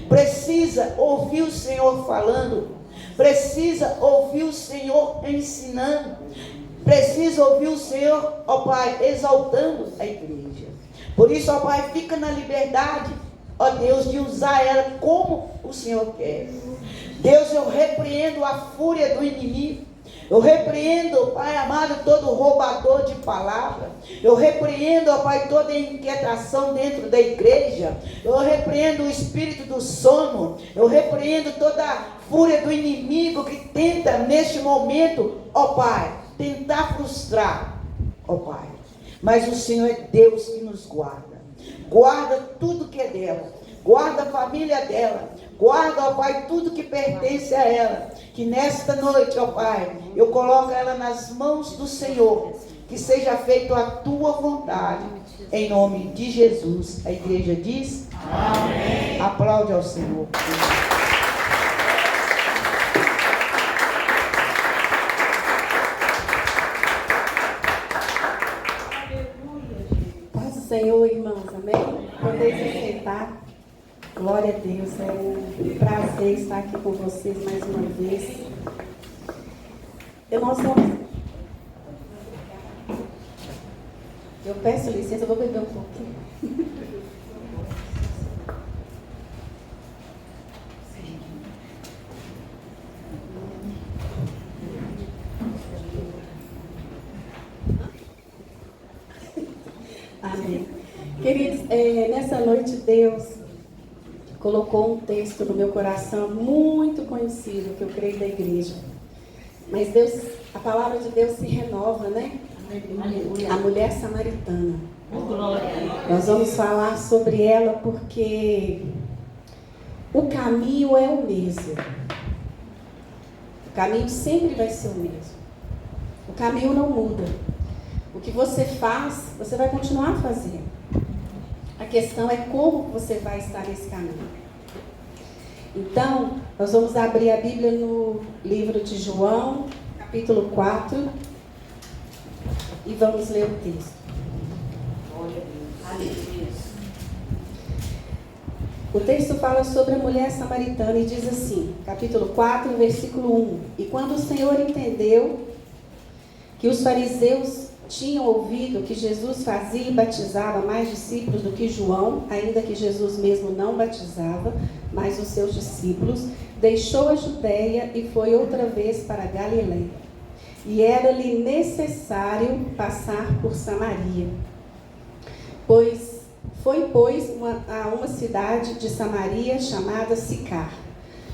Precisa ouvir o Senhor falando. Precisa ouvir o Senhor ensinando. Precisa ouvir o Senhor, ó Pai, exaltando a igreja. Por isso, ó Pai, fica na liberdade, ó Deus, de usar ela como o Senhor quer. Deus, eu repreendo a fúria do inimigo. Eu repreendo, Pai amado, todo roubador de palavra. Eu repreendo, ó Pai, toda inquietação dentro da igreja. Eu repreendo o espírito do sono. Eu repreendo toda a fúria do inimigo que tenta, neste momento, ó Pai, tentar frustrar, ó Pai. Mas o Senhor é Deus que nos guarda. Guarda tudo que é dela. Guarda a família dela. Guarda, ó Pai, tudo que pertence a ela. Que nesta noite, ó Pai, eu coloco ela nas mãos do Senhor. Que seja feita a tua vontade. Em nome de Jesus. A igreja diz: amém. Aplaude ao Senhor. Paz do Senhor, irmãos, amém? Poder se sentar. Glória a Deus, é um prazer estar aqui com vocês mais uma vez. Eu peço licença, eu vou beber um pouquinho. Amém. Queridos, nessa noite Deus colocou um texto no meu coração muito conhecido, que eu creio da igreja. Mas Deus, a palavra de Deus se renova, né? Aleluia. A mulher samaritana. Glória. Nós vamos falar sobre ela porque o caminho é o mesmo. O caminho sempre vai ser o mesmo. O caminho não muda. O que você faz, você vai continuar fazendo. A questão é como você vai estar nesse caminho. Então, nós vamos abrir a Bíblia no livro de João, capítulo 4, e vamos ler o texto. O texto fala sobre a mulher samaritana e diz assim, capítulo 4, versículo 1. E quando o Senhor entendeu que os fariseus tinham ouvido que Jesus fazia e batizava mais discípulos do que João, ainda que Jesus mesmo não batizava, mas os seus discípulos, deixou a Judeia e foi outra vez para Galiléia. E era-lhe necessário passar por Samaria. Foi, a uma cidade de Samaria chamada Sicar,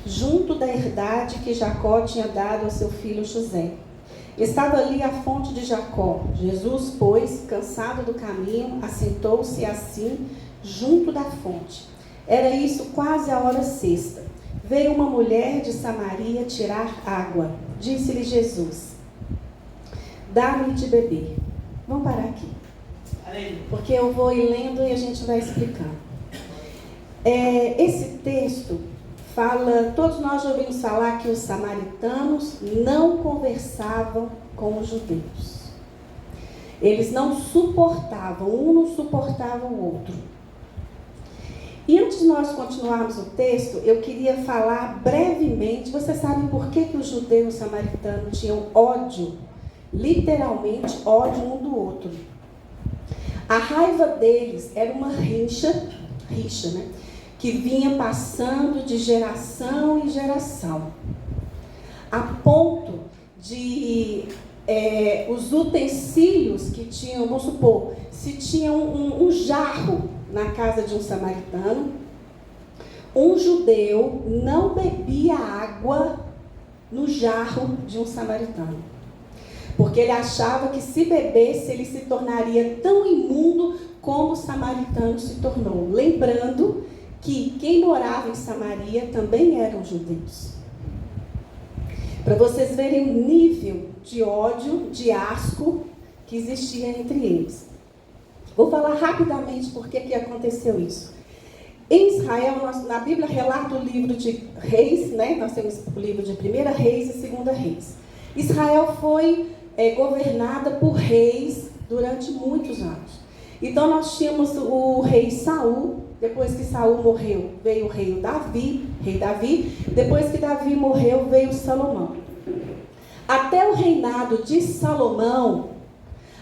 junto da herdade que Jacó tinha dado ao seu filho José. Estava ali a fonte de Jacó. Jesus, pois, cansado do caminho, assentou-se assim, junto da fonte. Era isso quase a hora sexta. Veio uma mulher de Samaria tirar água. Disse-lhe Jesus: dá-me de beber. Vamos parar aqui. Porque eu vou ir lendo e a gente vai explicando. Esse texto fala, todos nós já ouvimos falar que os samaritanos não conversavam com os judeus. Eles não suportavam, um não suportava o outro. E antes de nós continuarmos o texto, eu queria falar brevemente, vocês sabem por que os judeus e os samaritanos tinham ódio, literalmente ódio um do outro. A raiva deles era uma rixa, né? Que vinha passando de geração em geração, a ponto de os utensílios que tinham, vamos supor, se tinha um jarro na casa de um samaritano, um judeu não bebia água no jarro de um samaritano, porque ele achava que se bebesse ele se tornaria tão imundo como o samaritano se tornou, lembrando que quem morava em Samaria também eram judeus. Para vocês verem o nível de ódio, de asco que existia entre eles. Vou falar rapidamente por que aconteceu isso. Em Israel, na Bíblia relata o livro de Reis, né? Nós temos o livro de 1 Reis e 2 Reis. Israel foi governada por reis durante muitos anos. Então nós tínhamos o rei Saul. Depois que Saul morreu, veio o rei Davi. Depois que Davi morreu, veio Salomão. Até o reinado de Salomão,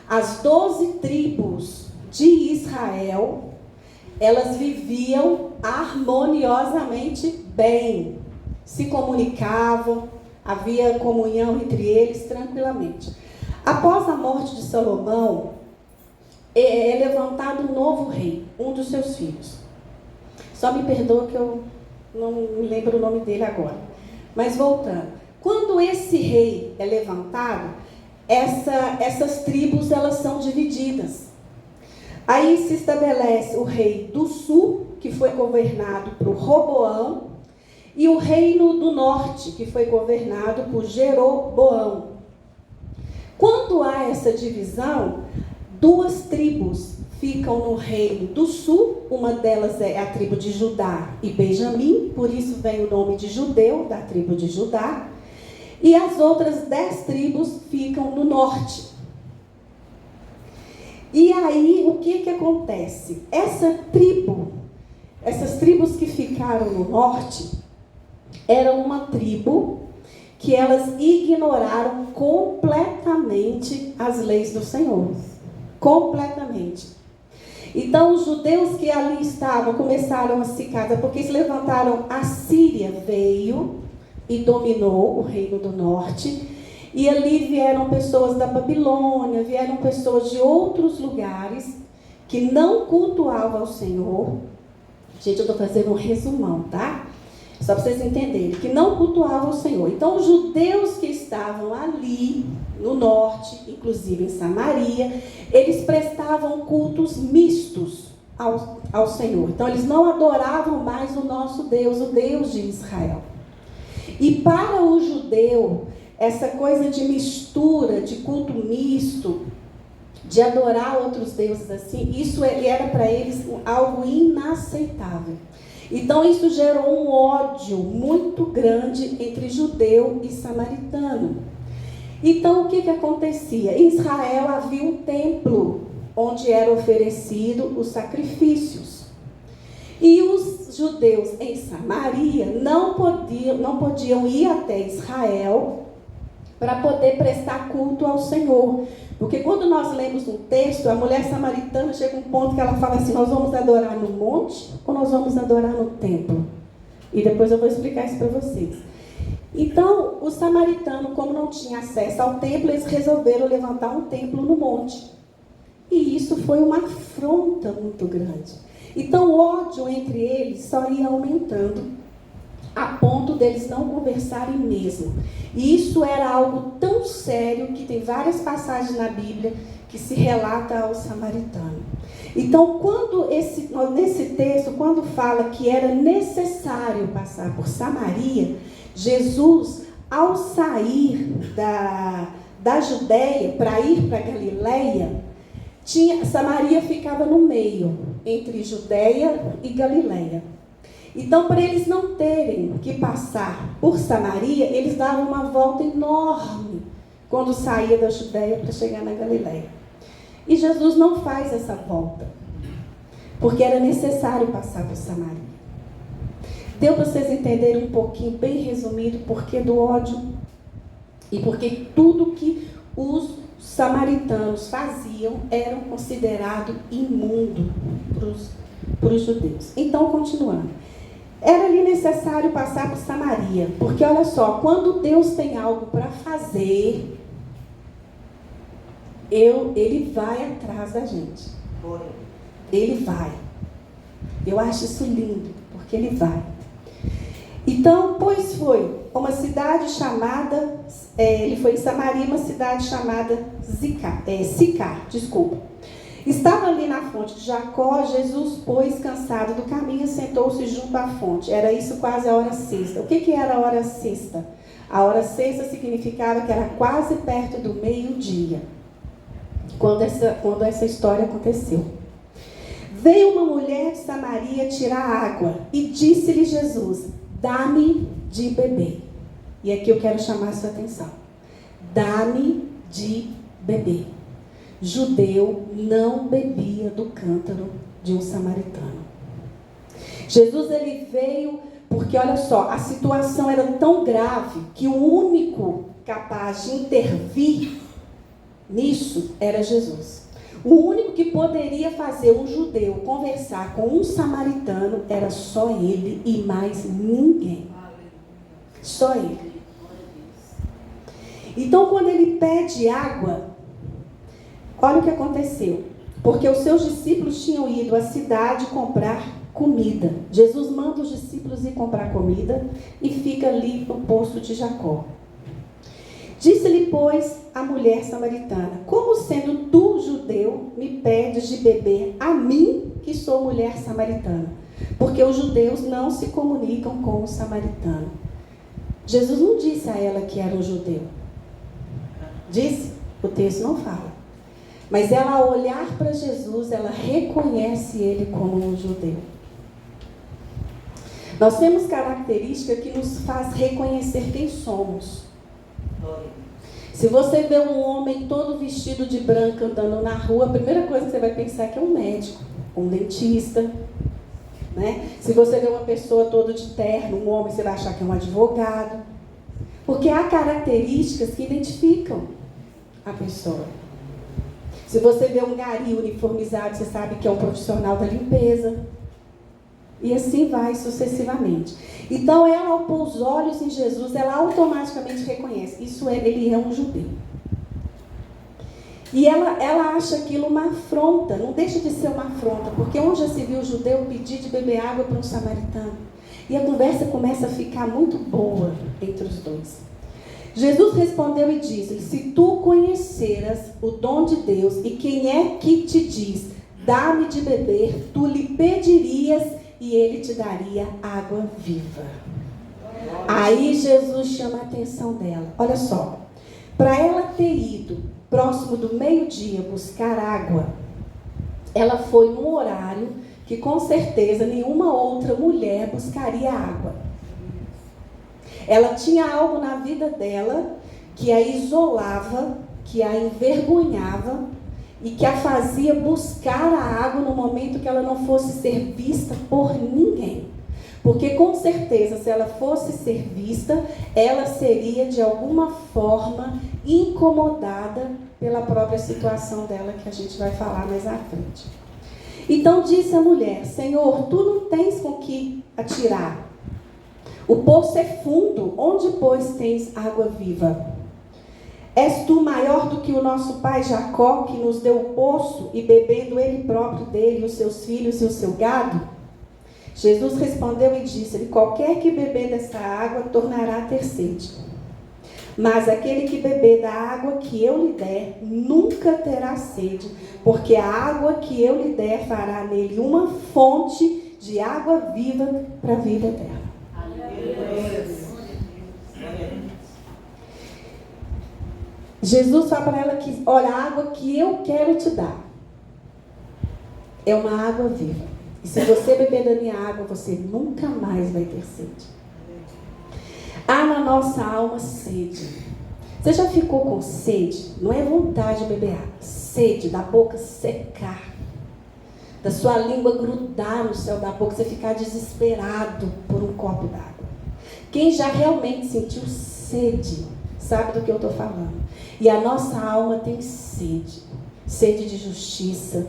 as 12 tribos de Israel, elas viviam harmoniosamente bem, se comunicavam, havia comunhão entre eles tranquilamente. Após a morte de Salomão, é levantado um novo rei, um dos seus filhos. Só me perdoa que eu não me lembro o nome dele agora. Mas voltando, quando esse rei é levantado, essas tribos elas são divididas. Aí se estabelece o rei do sul, que foi governado por Roboão, e o reino do norte, que foi governado por Jeroboão. Quando há essa divisão, 2 tribos ficam no reino do sul, uma delas é a tribo de Judá e Benjamim, por isso vem o nome de judeu, da tribo de Judá, e as outras 10 tribos ficam no norte. E aí, o que acontece? Essas tribos que ficaram no norte, eram uma tribo que elas ignoraram completamente as leis do Senhor. Completamente. Então, os judeus que ali estavam começaram a se casar, porque se levantaram, a Síria veio e dominou o reino do norte. E ali vieram pessoas da Babilônia, vieram pessoas de outros lugares que não cultuavam ao Senhor. Gente, eu estou fazendo um resumão, tá? Só para vocês entenderem, que não cultuavam o Senhor. Então, os judeus que estavam ali, no norte, inclusive em Samaria, eles prestavam cultos mistos ao Senhor. Então, eles não adoravam mais o nosso Deus, o Deus de Israel. E para o judeu, essa coisa de mistura, de culto misto, de adorar outros deuses assim, isso era para eles algo inaceitável. Então isso gerou um ódio muito grande entre judeu e samaritano. Então o que acontecia? Em Israel havia um templo onde eram oferecidos os sacrifícios. E os judeus em Samaria não podiam ir até Israel para poder prestar culto ao Senhor. Porque quando nós lemos um texto, a mulher samaritana chega a um ponto que ela fala assim: nós vamos adorar no monte ou nós vamos adorar no templo? E depois eu vou explicar isso para vocês. Então, os samaritanos, como não tinham acesso ao templo, eles resolveram levantar um templo no monte. E isso foi uma afronta muito grande. Então, o ódio entre eles só ia aumentando, a ponto deles não conversarem mesmo. E isso era algo tão sério que tem várias passagens na Bíblia que se relata ao samaritano. Então, nesse texto, quando fala que era necessário passar por Samaria, Jesus, ao sair da Judéia para ir para Galileia, Samaria ficava no meio, entre Judéia e Galileia. Então, para eles não terem que passar por Samaria, eles davam uma volta enorme quando saía da Judéia para chegar na Galileia. E Jesus não faz essa volta, porque era necessário passar por Samaria. Deu para vocês entenderem um pouquinho, bem resumido, o porquê do ódio e porque tudo que os samaritanos faziam era considerado imundo para os judeus. Então, continuando. Era ali necessário passar por Samaria, porque olha só, quando Deus tem algo para fazer, Ele vai atrás da gente. Ele vai. Eu acho isso lindo, porque Ele vai. Então, pois foi uma cidade chamada, ele foi em Samaria, uma cidade chamada Sicar. Estava ali na fonte de Jacó. Jesus, pois, cansado do caminho, sentou-se junto à fonte. Era isso quase a hora sexta. O que era a hora sexta? A hora sexta significava que era quase perto do meio-dia, quando essa história aconteceu. Veio uma mulher de Samaria tirar água e disse-lhe Jesus: dá-me de beber. E aqui eu quero chamar a sua atenção. Dá-me de beber. judeu não bebia do cântaro de um samaritano. Jesus, ele veio porque, olha só, a situação era tão grave que o único capaz de intervir nisso era Jesus. O único que poderia fazer um judeu conversar com um samaritano era só ele e mais ninguém. Só ele. Então, quando ele pede água, olha o que aconteceu. Porque os seus discípulos tinham ido à cidade comprar comida. Jesus manda os discípulos ir comprar comida e fica ali no poço de Jacó. Disse-lhe, pois, a mulher samaritana: como sendo tu, judeu, me pedes de beber a mim, que sou mulher samaritana? Porque os judeus não se comunicam com o samaritano. Jesus não disse a ela que era um judeu. Disse? O texto não fala. Mas ela, ao olhar para Jesus, ela reconhece ele como um judeu. Nós temos característica que nos faz reconhecer quem somos. Se você vê um homem todo vestido de branco andando na rua, a primeira coisa que você vai pensar é que é um médico, um dentista, né? Se você vê uma pessoa toda de terno, um homem, você vai achar que é um advogado. Porque há características que identificam a pessoa. Se você vê um gari uniformizado, você sabe que é um profissional da limpeza. E assim vai sucessivamente. Então, ela, ao pôr os olhos em Jesus, ela automaticamente reconhece. Ele é um judeu. E ela acha aquilo uma afronta. Não deixa de ser uma afronta. Porque onde já se viu o judeu pedir de beber água para um samaritano? E a conversa começa a ficar muito boa entre os dois. Jesus respondeu e disse: se tu conheceras o dom de Deus e quem é que te diz, dá-me de beber, tu lhe pedirias e ele te daria água viva. Aí Jesus chama a atenção dela. Olha só, para ela ter ido próximo do meio-dia buscar água, ela foi num horário que com certeza nenhuma outra mulher buscaria água. Ela tinha algo na vida dela que a isolava, que a envergonhava e que a fazia buscar a água no momento que ela não fosse ser vista por ninguém. Porque com certeza, se ela fosse ser vista, ela seria de alguma forma incomodada pela própria situação dela, que a gente vai falar mais à frente. Então disse a mulher: Senhor, tu não tens com que atirar. O poço é fundo, onde, pois, tens água viva? És tu maior do que o nosso pai Jacó, que nos deu o poço, e bebendo ele próprio dele, os seus filhos e o seu gado? Jesus respondeu e disse-lhe: qualquer que beber dessa água tornará a ter sede. Mas aquele que beber da água que eu lhe der, nunca terá sede, porque a água que eu lhe der fará nele uma fonte de água viva para a vida eterna. Jesus fala para ela que, olha, a água que eu quero te dar é uma água viva. E se você beber da minha água, você nunca mais vai ter sede. Há na nossa alma sede. Você já ficou com sede? Não é vontade de beber água. Sede, da boca secar. Da sua língua grudar no céu da boca, você ficar desesperado por um copo d'água. Quem já realmente sentiu sede, sabe do que eu estou falando. E a nossa alma tem sede. Sede de justiça.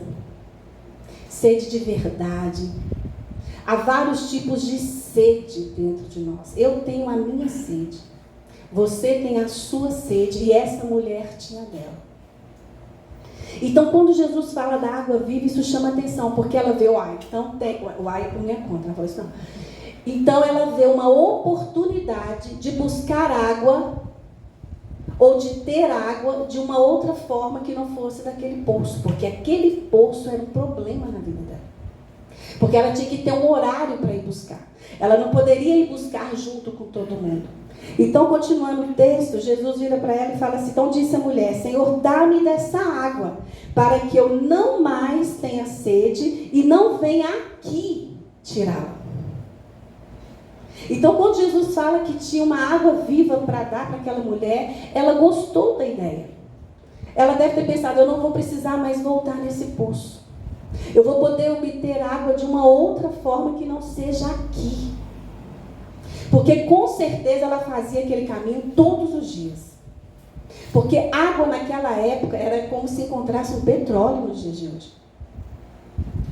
Sede de verdade. Há vários tipos de sede dentro de nós. Eu tenho a minha sede. Você tem a sua sede. E essa mulher tinha dela. Então, quando Jesus fala da água viva, isso chama atenção. Porque ela vê, então tem... O ai é por minha conta. Ela falou isso, não. Então, ela vê uma oportunidade de buscar água ou de ter água de uma outra forma que não fosse daquele poço. Porque aquele poço era um problema na vida dela. Porque ela tinha que ter um horário para ir buscar. Ela não poderia ir buscar junto com todo mundo. Então, continuando o texto, Jesus vira para ela e fala assim: então disse a mulher: Senhor, dá-me dessa água, para que eu não mais tenha sede e não venha aqui tirá-la. Então, quando Jesus fala que tinha uma água viva para dar para aquela mulher, ela gostou da ideia. Ela deve ter pensado, eu não vou precisar mais voltar nesse poço. Eu vou poder obter água de uma outra forma que não seja aqui. Porque com certeza ela fazia aquele caminho todos os dias. Porque água naquela época era como se encontrasse um petróleo nos dias de hoje.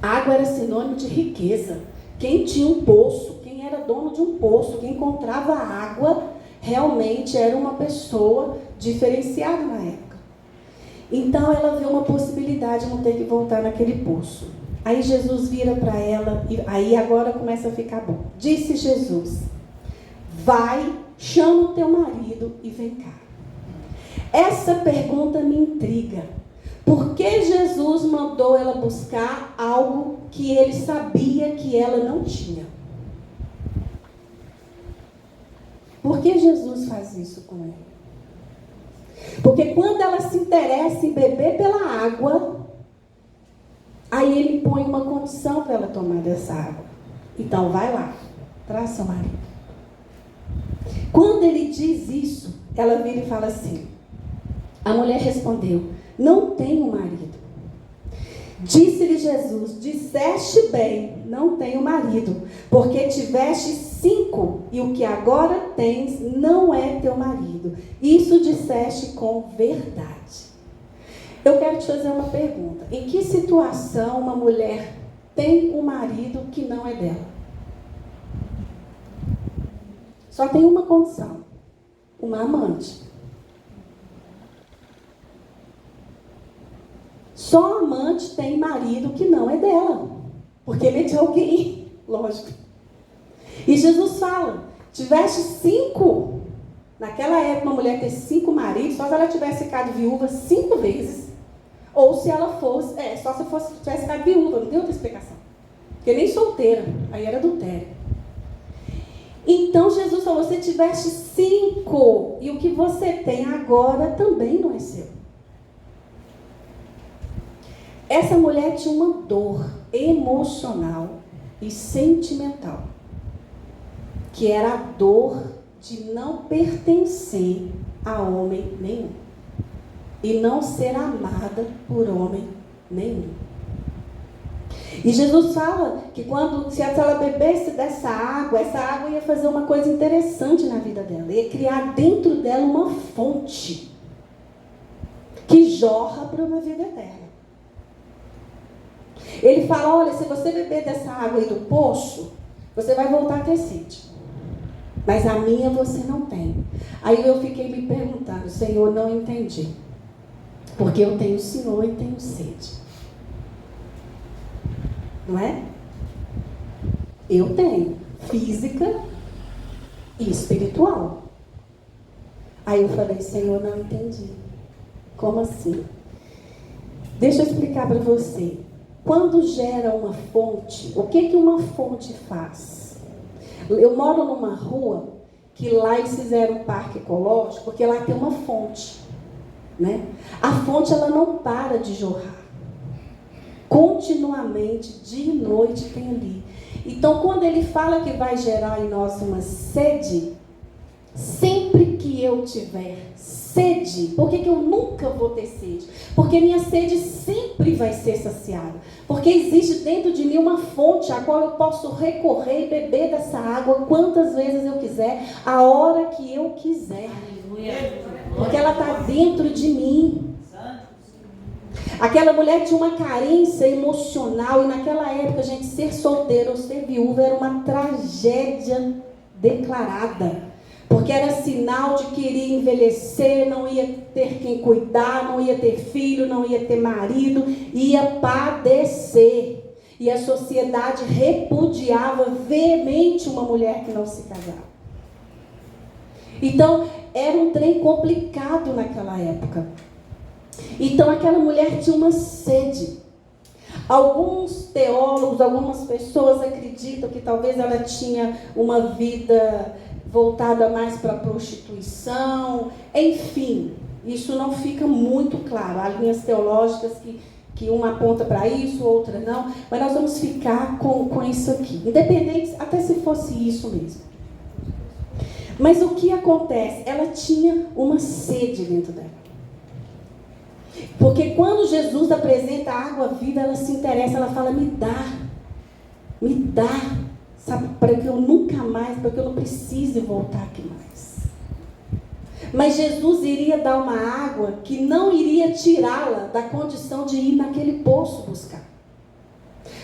Água era sinônimo de riqueza. Quem tinha um poço, quem era dono de um poço, quem encontrava água, realmente era uma pessoa diferenciada na época. Então ela viu uma possibilidade de não ter que voltar naquele poço. Aí Jesus vira para ela, e aí agora começa a ficar bom. Disse Jesus, vai, chama o teu marido e vem cá. Essa pergunta me intriga. Por que Jesus mandou ela buscar algo que ele sabia que ela não tinha? Por que Jesus faz isso com ela? Porque quando ela se interessa em beber pela água, aí ele põe uma condição para ela tomar dessa água. Então vai lá, traz seu marido. Quando ele diz isso, ela vira e fala assim, a mulher respondeu, não tenho marido. Disse-lhe Jesus, disseste bem, não tenho marido, porque tiveste 5, e o que agora tens não é teu marido. Isso disseste com verdade. Eu quero te fazer uma pergunta. Em que situação uma mulher tem um marido que não é dela? Só tem uma condição, uma amante. Só a amante tem marido que não é dela, porque ele é de alguém, lógico. E Jesus fala, tiveste 5. Naquela época, uma mulher ter 5 maridos, só se ela tivesse ficado viúva 5 vezes, ou se ela fosse, só se tivesse ficado viúva, não tem outra explicação. Porque nem solteira, aí era adultério. Então Jesus falou, você tiveste 5, e o que você tem agora também não é seu. Essa mulher tinha uma dor emocional e sentimental, que era a dor de não pertencer a homem nenhum e não ser amada por homem nenhum. E Jesus fala que se ela bebesse dessa água, essa água ia fazer uma coisa interessante na vida dela, ia criar dentro dela uma fonte que jorra para uma vida eterna. Ele fala, olha, se você beber dessa água aí do poço, você vai voltar a ter sede. Mas a minha você não tem. Aí eu fiquei me perguntando, Senhor, não entendi. Porque eu tenho o Senhor e tenho sede. Não é? Eu tenho física e espiritual. Aí eu falei, Senhor, não entendi. Como assim? Deixa eu explicar para você. Quando gera uma fonte, o que uma fonte faz? Eu moro numa rua que lá eles fizeram um parque ecológico, porque lá tem uma fonte, né? A fonte, ela não para de jorrar. Continuamente, dia e noite tem ali. Então, quando ele fala que vai gerar em nós uma sede, sempre que eu tiver sede, por que eu nunca vou ter sede? Porque minha sede sempre vai ser saciada. Porque existe dentro de mim uma fonte a qual eu posso recorrer e beber dessa água quantas vezes eu quiser, a hora que eu quiser. Porque ela está dentro de mim. Aquela mulher tinha uma carência emocional, e naquela época, gente, ser solteira ou ser viúva era uma tragédia declarada. Porque era sinal de que iria envelhecer, não ia ter quem cuidar, não ia ter filho, não ia ter marido, ia padecer. E a sociedade repudiava veemente uma mulher que não se casava. Então, era um trem complicado naquela época. Então, aquela mulher tinha uma sede. Alguns teólogos, algumas pessoas acreditam que talvez ela tinha uma vida voltada mais para a prostituição, enfim, isso não fica muito claro. Há linhas teológicas que uma aponta para isso, outra não, mas nós vamos ficar com isso aqui, independente, até se fosse isso mesmo. Mas o que acontece? Ela tinha uma sede dentro dela. Porque quando Jesus apresenta a água viva, ela se interessa, ela fala, me dá, sabe, para que eu nunca mais, para que eu não precise voltar aqui mais. Mas Jesus iria dar uma água que não iria tirá-la da condição de ir naquele poço buscar.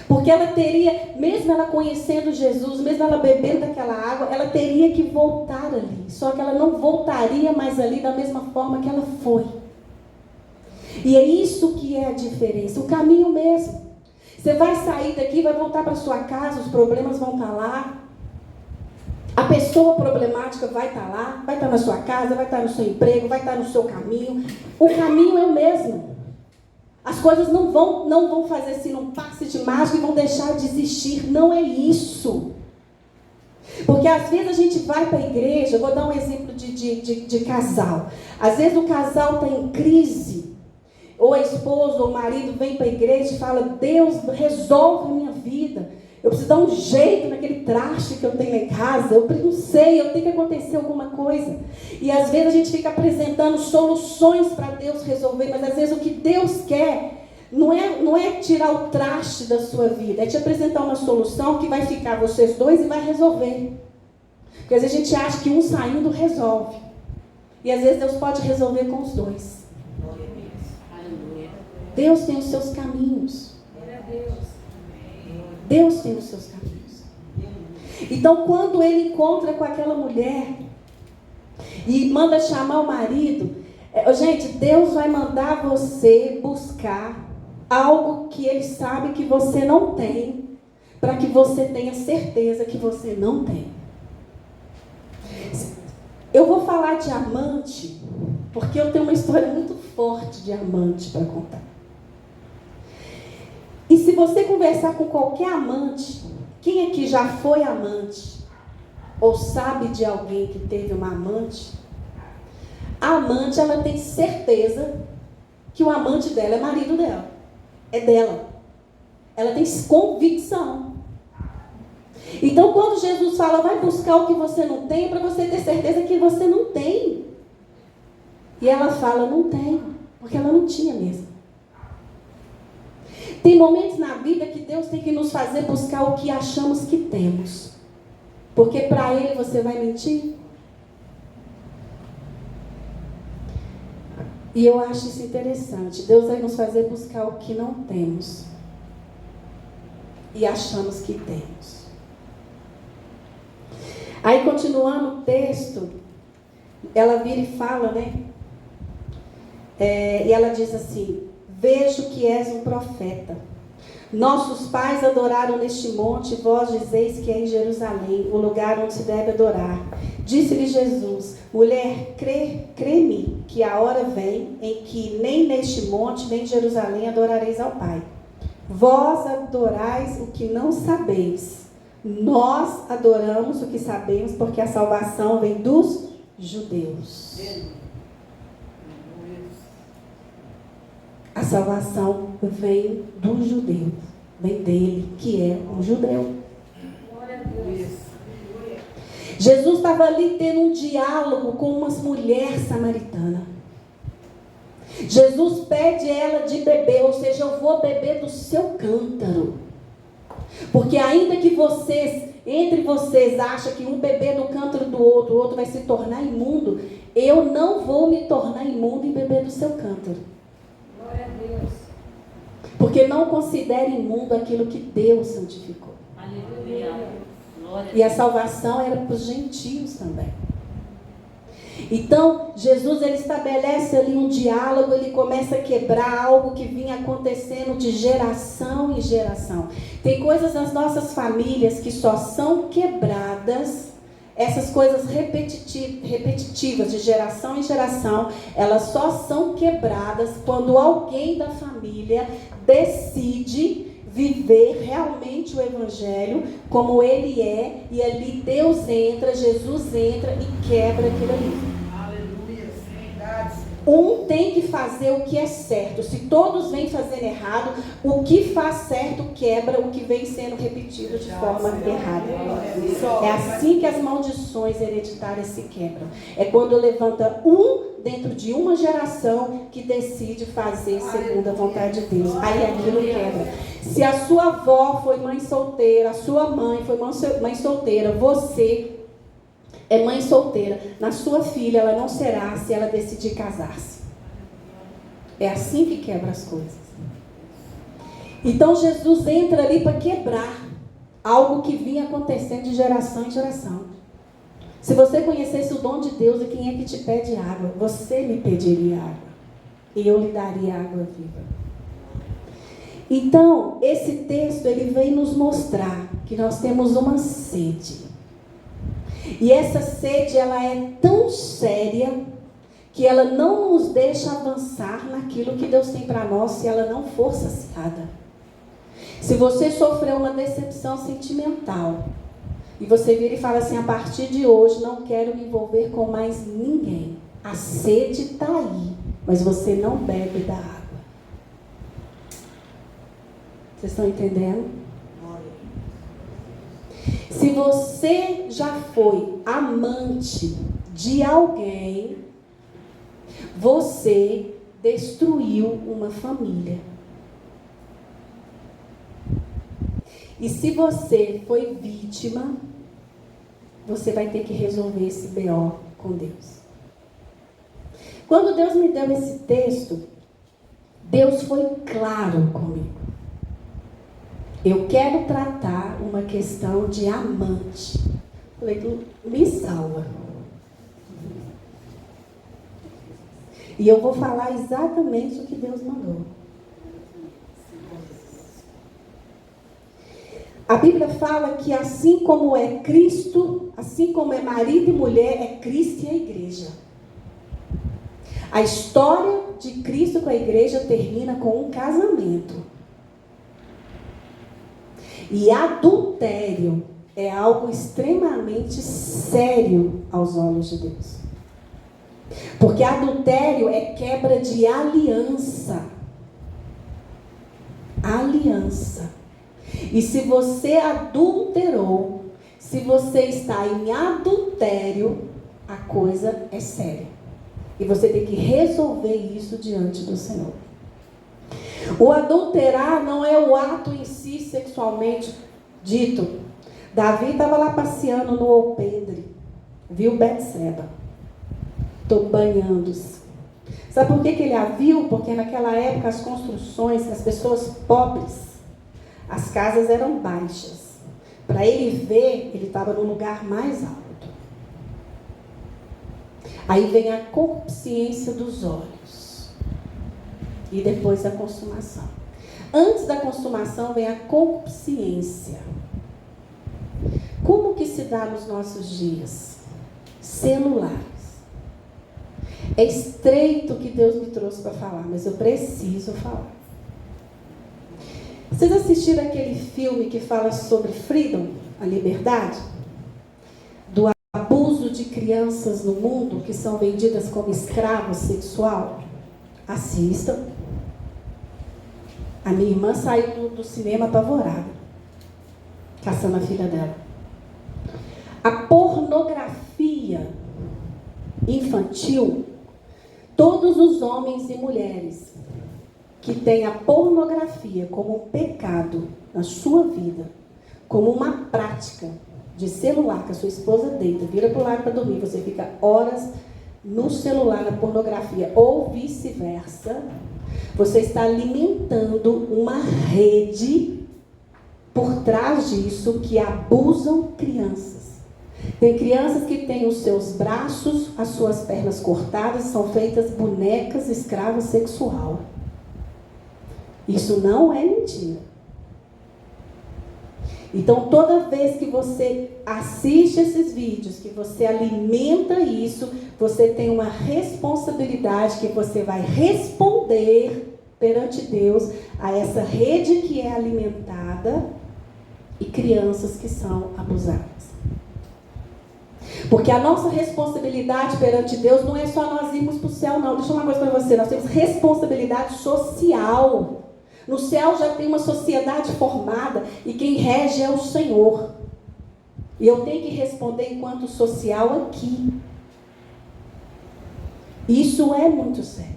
Porque ela teria, mesmo ela conhecendo Jesus, mesmo ela bebendo daquela água, ela teria que voltar ali. Só que ela não voltaria mais ali da mesma forma que ela foi. E é isso que é a diferença, o caminho mesmo. Você vai sair daqui, vai voltar para sua casa, os problemas vão estar lá. A pessoa problemática vai estar lá, vai estar na sua casa, vai estar no seu emprego, vai estar no seu caminho. O caminho é o mesmo. As coisas não vão fazer assim, um passe de mágica e vão deixar de existir. Não é isso. Porque às vezes a gente vai para a igreja, eu vou dar um exemplo de casal. Às vezes o casal está em crise, ou a esposa ou o marido vem para a igreja e fala, Deus, resolve a minha vida. Eu preciso dar um jeito naquele traste que eu tenho lá em casa. Eu não sei, eu tenho que acontecer alguma coisa. E às vezes a gente fica apresentando soluções para Deus resolver, mas às vezes o que Deus quer não é tirar o traste da sua vida, é te apresentar uma solução que vai ficar vocês dois e vai resolver. Porque às vezes a gente acha que um saindo resolve. E às vezes Deus pode resolver com os dois. Deus tem os seus caminhos. Deus tem os seus caminhos. Então, quando ele encontra com aquela mulher e manda chamar o marido, gente, Deus vai mandar você buscar algo que ele sabe que você não tem, para que você tenha certeza que você não tem. Eu vou falar de amante, porque eu tenho uma história muito forte de amante para contar. E se você conversar com qualquer amante, quem aqui já foi amante, ou sabe de alguém que teve uma amante, a amante, ela tem certeza que o amante dela é marido dela, é dela. Ela tem convicção. Então, quando Jesus fala, vai buscar o que você não tem, é para você ter certeza que você não tem. E ela fala, não tenho, porque ela não tinha mesmo. Tem momentos na vida que Deus tem que nos fazer buscar o que achamos que temos. Porque para Ele você vai mentir? E eu acho isso interessante. Deus vai nos fazer buscar o que não temos. E achamos que temos. Aí, continuando o texto, ela vira e fala, né? E ela diz assim, vejo que és um profeta. Nossos pais adoraram neste monte, vós dizeis que é em Jerusalém, o lugar onde se deve adorar. Disse-lhe Jesus, mulher, crê-me que a hora vem em que nem neste monte, nem em Jerusalém adorareis ao Pai. Vós adorais o que não sabeis. Nós adoramos o que sabemos, porque a salvação vem dos judeus. A salvação vem do judeu, vem dele, que é um judeu. Glória a Deus. Jesus estava ali tendo um diálogo com uma mulher samaritana. Jesus pede ela de beber, ou seja, eu vou beber do seu cântaro. Porque ainda que entre vocês achem que um beber do cântaro do outro, o outro vai se tornar imundo, eu não vou me tornar imundo em beber do seu cântaro. Glória a Deus. Porque não considere imundo aquilo que Deus santificou. Aleluia. E a salvação era para os gentios também. Então, Jesus, ele estabelece ali um diálogo, ele começa a quebrar algo que vinha acontecendo de geração em geração. Tem coisas nas nossas famílias que só são quebradas, essas coisas repetitivas de geração em geração, elas só são quebradas quando alguém da família decide viver realmente o Evangelho como ele é, e ali Deus entra, Jesus entra e quebra aquilo ali. Aleluia, verdade. Um tem que fazer o que é certo. Se todos vêm fazendo errado, o que faz certo quebra o que vem sendo repetido de forma errada. É assim que as maldições hereditárias se quebram. É quando levanta um dentro de uma geração que decide fazer segundo a vontade de Deus. Aí aquilo quebra. Se a sua avó foi mãe solteira, a sua mãe foi mãe solteira, você é mãe solteira, na sua filha ela não será se ela decidir casar-se. É assim que quebra as coisas. Então Jesus entra ali para quebrar algo que vinha acontecendo de geração em geração. Se você conhecesse o dom de Deus e quem é que te pede água, você me pediria água e eu lhe daria água viva. Então, esse texto ele vem nos mostrar que nós temos uma sede. E essa sede, ela é tão séria que ela não nos deixa avançar naquilo que Deus tem para nós se ela não for saciada. Se você sofreu uma decepção sentimental e você vira e fala assim, a partir de hoje não quero me envolver com mais ninguém. A sede está aí, mas você não bebe da água. Vocês estão entendendo? Se você já foi amante de alguém, você destruiu uma família. E se você foi vítima, você vai ter que resolver esse BO com Deus. Quando Deus me deu esse texto, Deus foi claro comigo. Eu quero tratar uma questão de amante. Falei, tu me salva. E eu vou falar exatamente o que Deus mandou. A Bíblia fala que assim como é Cristo, assim como é marido e mulher, é Cristo e a igreja. A história de Cristo com a igreja termina com um casamento. E adultério é algo extremamente sério aos olhos de Deus. Porque adultério é quebra de aliança. Aliança. E se você adulterou, se você está em adultério, a coisa é séria. E você tem que resolver isso diante do Senhor. O adulterar não é o ato em si sexualmente dito. Davi estava lá passeando no alpendre, viu Betseba, banhando-se. Sabe por que ele a viu? Porque naquela época as construções, as pessoas pobres, as casas eram baixas. Para ele ver, ele estava no lugar mais alto. Aí vem a concupiscência dos olhos. E depois a consumação. Antes da consumação vem a concupiscência. Como que se dá nos nossos dias? Celulares. É estreito o que Deus me trouxe para falar, mas eu preciso falar. Vocês assistiram aquele filme que fala sobre freedom, a liberdade? Do abuso de crianças no mundo que são vendidas como escravo sexual? Assistam. A minha irmã saiu do cinema apavorada, caçando a filha dela. A pornografia infantil, todos os homens e mulheres que têm a pornografia como um pecado na sua vida, como uma prática de celular, que a sua esposa deita, vira para o lado para dormir, você fica horas no celular, na pornografia, ou vice-versa, você está alimentando uma rede por trás disso que abusam crianças. Tem crianças que têm os seus braços, as suas pernas cortadas, são feitas bonecas escravas sexual. Isso não é mentira. Então, toda vez que você assiste esses vídeos, que você alimenta isso, você tem uma responsabilidade que você vai responder perante Deus a essa rede que é alimentada e crianças que são abusadas. Porque a nossa responsabilidade perante Deus não é só nós irmos para o céu, não. Deixa eu falar uma coisa para você. Nós temos responsabilidade social. No céu já tem uma sociedade formada e quem rege é o Senhor. E eu tenho que responder enquanto social aqui. Isso é muito sério.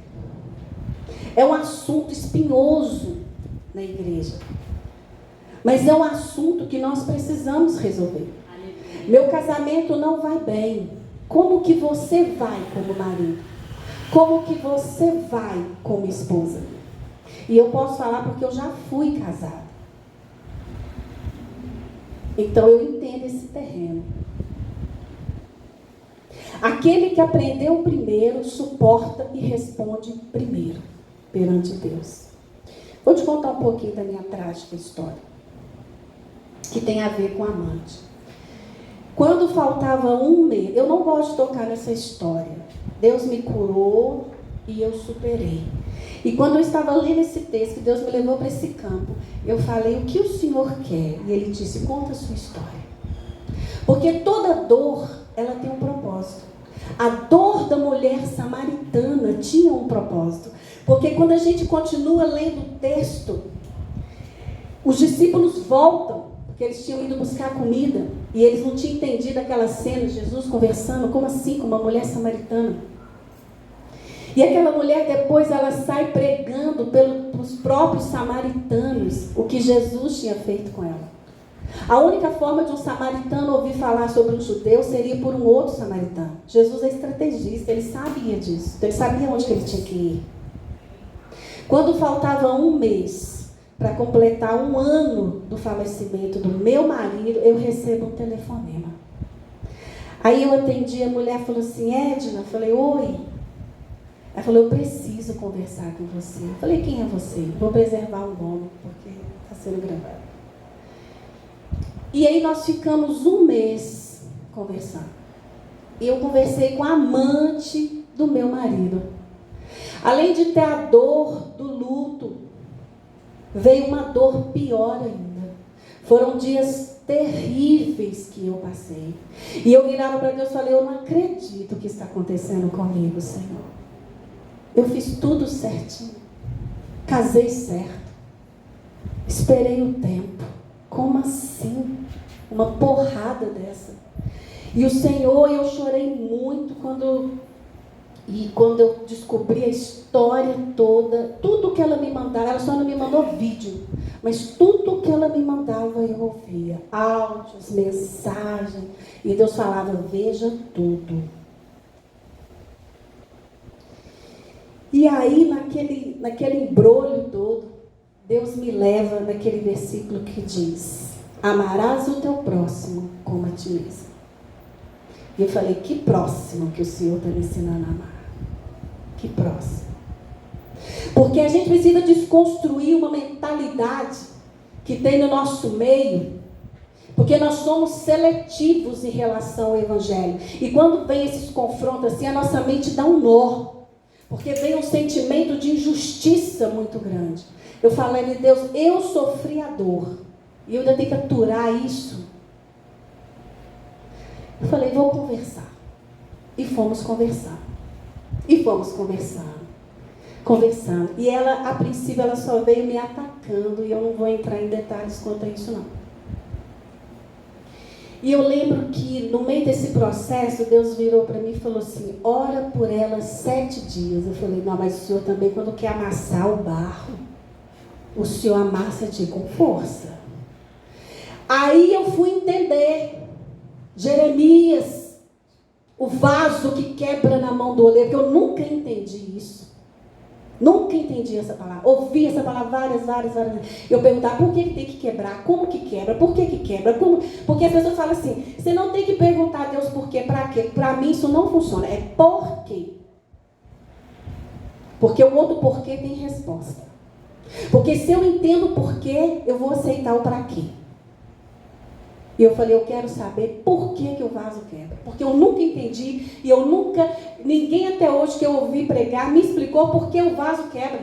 É um assunto espinhoso na igreja. Mas é um assunto que nós precisamos resolver. Meu casamento não vai bem. Como que você vai como marido? Como que você vai como esposa? E eu posso falar porque eu já fui casada. Então eu entendo esse terreno. Aquele que aprendeu primeiro, suporta e responde primeiro perante Deus. Vou te contar um pouquinho da minha trágica história, que tem a ver com amante. Quando faltava um mês, eu não gosto de tocar nessa história. Deus me curou e eu superei. E quando eu estava lendo esse texto, que Deus me levou para esse campo, eu falei, o que o Senhor quer? E Ele disse, conta a sua história. Porque toda dor, ela tem um propósito. A dor da mulher samaritana tinha um propósito. Porque quando a gente continua lendo o texto, os discípulos voltam, porque eles tinham ido buscar comida, e eles não tinham entendido aquela cena, Jesus conversando, como assim, com uma mulher samaritana? E aquela mulher depois ela sai pregando pelos próprios samaritanos o que Jesus tinha feito com ela. A única forma de um samaritano ouvir falar sobre um judeu seria por um outro samaritano. Jesus é estrategista, ele sabia disso, ele sabia onde que ele tinha que ir. Quando faltava um mês para completar um ano do falecimento do meu marido, eu recebo um telefonema. Aí eu atendi, a mulher falou assim, Edna, eu falei, oi. Ela falou, eu preciso conversar com você. Eu falei, quem é você? Vou preservar o nome, porque está sendo gravado. E aí nós ficamos um mês conversando. E eu conversei com a amante do meu marido. Além de ter a dor do luto, veio uma dor pior ainda. Foram dias terríveis que eu passei. E eu virava para Deus e falei, eu não acredito que está acontecendo comigo, Senhor. Eu fiz tudo certinho. Casei certo. Esperei o tempo. Como assim? Uma porrada dessa. E o Senhor, eu chorei muito quando eu descobri a história toda, tudo que ela me mandava, ela só não me mandou vídeo, mas tudo que ela me mandava eu ouvia, áudios, mensagens, e Deus falava, veja tudo. E aí, naquele embrolho todo, Deus me leva naquele versículo que diz, amarás o teu próximo como a ti mesmo. E eu falei, que próximo que o Senhor está me ensinando a amar. Que próximo. Porque a gente precisa desconstruir uma mentalidade que tem no nosso meio, porque nós somos seletivos em relação ao Evangelho. E quando vem esses confrontos assim, a nossa mente dá um nó. Porque vem um sentimento de injustiça muito grande. Eu falei, Deus, eu sofri a dor. E eu ainda tenho que aturar isso. Eu falei, vou conversar. E fomos conversar. E fomos conversando. E ela, a princípio, ela só veio me atacando. E eu não vou entrar em detalhes quanto a isso, não. E eu lembro que no meio desse processo, Deus virou para mim e falou assim, ora por ela 7 dias. Eu falei, não, mas o Senhor também, quando quer amassar o barro, o Senhor amassa com força. Aí eu fui entender, Jeremias, o vaso que quebra na mão do oleiro, que eu nunca entendi isso. Nunca entendi essa palavra. Ouvi essa palavra várias vezes. Eu perguntava por que tem que quebrar, como que quebra, por que quebra, como... Porque as pessoas falam assim, você não tem que perguntar a Deus por quê, para quê. Para mim isso não funciona, é por quê. Porque o outro porquê tem resposta. Porque se eu entendo o porquê, eu vou aceitar o para quê. E eu falei, eu quero saber por que o vaso quebra. Porque eu nunca entendi e ninguém até hoje que eu ouvi pregar me explicou por que o vaso quebra.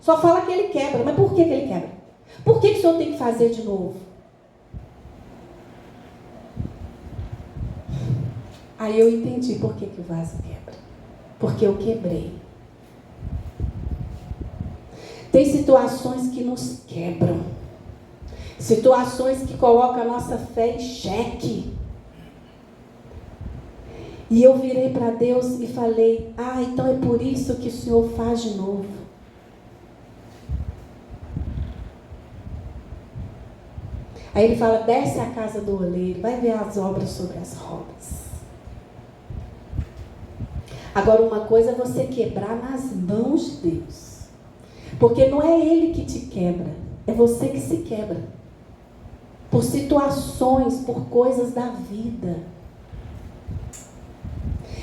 Só fala que ele quebra, mas por que ele quebra? Por que o Senhor tem que fazer de novo? Aí eu entendi por que o vaso quebra. Porque eu quebrei. Tem situações que nos quebram. Situações que colocam a nossa fé em xeque. E eu virei para Deus e falei, então é por isso que o Senhor faz de novo. Aí ele fala, desce à casa do oleiro, vai ver as obras sobre as rodas. Agora uma coisa é você quebrar nas mãos de Deus. Porque não é Ele que te quebra, é você que se quebra. Por situações, por coisas da vida.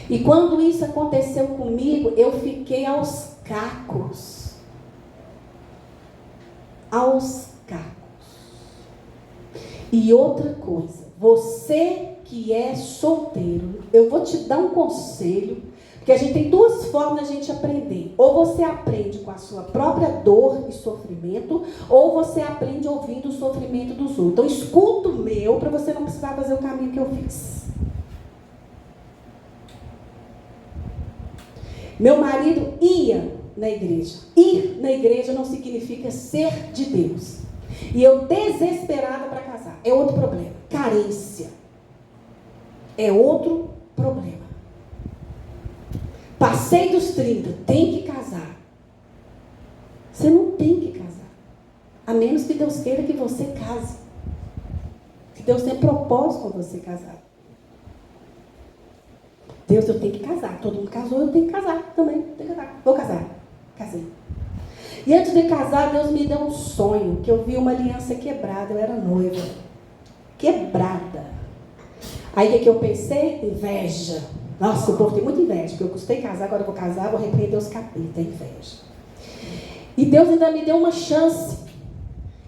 E quando isso aconteceu comigo, eu fiquei aos cacos. Aos cacos. E outra coisa, você que é solteiro, eu vou te dar um conselho, porque a gente tem duas formas de a gente aprender. Ou você aprende com a sua própria dor e sofrimento, ou você aprende ouvindo o sofrimento dos outros. Então escuta o meu, para você não precisar fazer o caminho que eu fiz. Meu marido ia na igreja. Ir na igreja não significa ser de Deus. E eu desesperada para casar. É outro problema. Carência. É outro problema. Passei dos 30. Tem que casar. Você não tem que casar. A menos que Deus queira que você case. Que Deus tenha propósito com você casar. Deus, eu tenho que casar. Todo mundo casou, eu tenho que casar também. Tenho que casar. Vou casar. Casei. E antes de casar, Deus me deu um sonho, que eu vi uma aliança quebrada, eu era noiva. Quebrada. Aí o que eu pensei? Inveja. Nossa, o povo tem muita inveja, porque eu custei casar, agora eu vou casar, vou repreender os capetas, inveja. E Deus ainda me deu uma chance.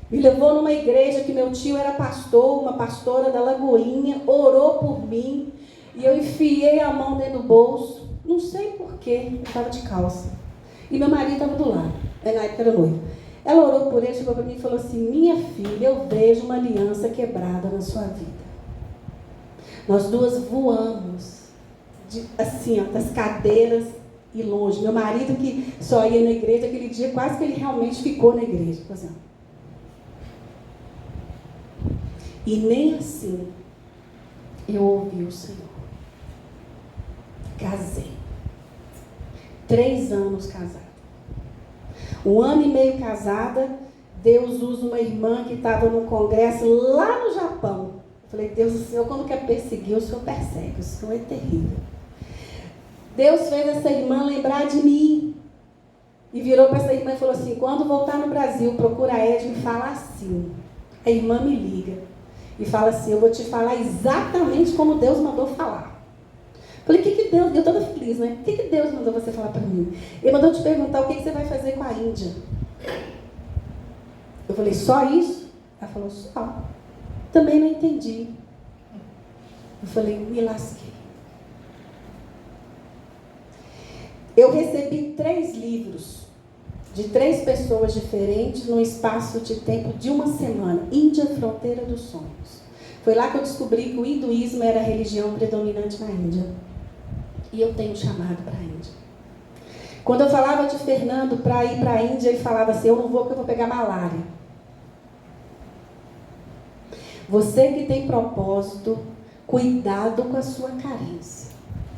Me levou numa igreja que meu tio era pastor, uma pastora da Lagoinha, orou por mim. E eu enfiei a mão dentro do bolso, não sei porquê, eu estava de calça. E meu marido estava do lado, na época era noivo. Ela orou por ele, chegou para mim e falou assim, minha filha, eu vejo uma aliança quebrada na sua vida. Nós duas voamos, das cadeiras e longe. Meu marido que só ia na igreja, aquele dia quase que ele realmente ficou na igreja. E nem assim eu ouvi o Senhor. Casei. 3 anos casada. 1 ano e meio casada, Deus usa uma irmã que estava num congresso lá no Japão. Eu falei, Deus, o Senhor quando quer perseguir, o Senhor persegue, o Senhor é terrível. Deus fez essa irmã lembrar de mim. E virou para essa irmã e falou assim, quando voltar no Brasil, procura a Edna e fala assim. A irmã me liga e fala assim, eu vou te falar exatamente como Deus mandou falar. Falei, o que Deus, eu toda feliz, né? O que Deus mandou você falar para mim? Ele mandou te perguntar o que você vai fazer com a Índia. Eu falei, só isso? Ela falou, só. Também não entendi. Eu falei, me lasquei. Eu recebi 3 livros de 3 pessoas diferentes num espaço de tempo de 1 semana. Índia, Fronteira dos Sonhos. Foi lá que eu descobri que o hinduísmo era a religião predominante na Índia. E eu tenho chamado para a Índia. Quando eu falava de Fernando para ir para a Índia, ele falava assim, eu não vou porque eu vou pegar malária. Você que tem propósito, cuidado com a sua carência.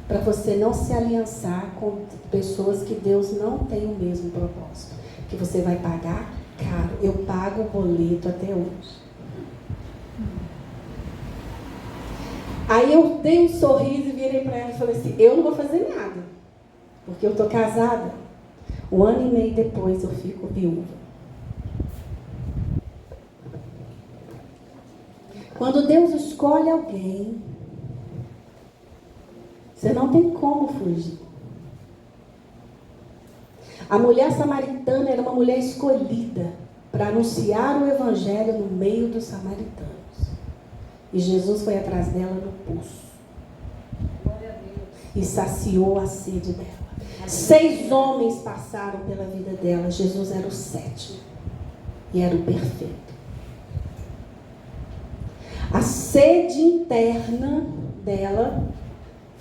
Para você não se aliançar com pessoas que Deus não tem o mesmo propósito. Que você vai pagar caro. Eu pago o boleto até hoje. Aí eu dei um sorriso e virei para ela e falei assim, eu não vou fazer nada, porque eu estou casada. 1 ano e meio depois eu fico viúva. Quando Deus escolhe alguém, você não tem como fugir. A mulher samaritana era uma mulher escolhida para anunciar o evangelho no meio dos samaritanos. E Jesus foi atrás dela no pulso. E saciou a sede dela. 6 homens passaram pela vida dela. Jesus era o 7º. E era o perfeito. A sede interna dela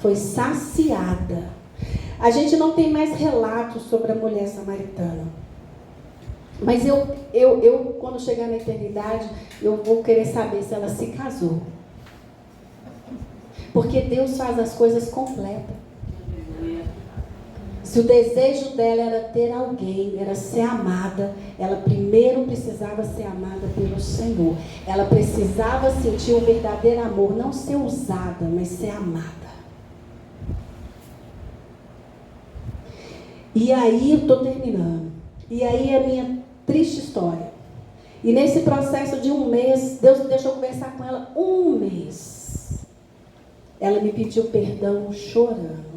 foi saciada. A gente não tem mais relatos sobre a mulher samaritana. Mas eu quando chegar na eternidade, eu vou querer saber se ela se casou. Porque Deus faz as coisas completas. Se o desejo dela era ter alguém, era ser amada, ela primeiro precisava ser amada pelo Senhor. Ela precisava sentir o verdadeiro amor, não ser usada, mas ser amada. E aí, eu estou terminando. E aí, a minha triste história. E nesse processo de 1 mês, Deus me deixou conversar com ela 1 mês. Ela me pediu perdão chorando.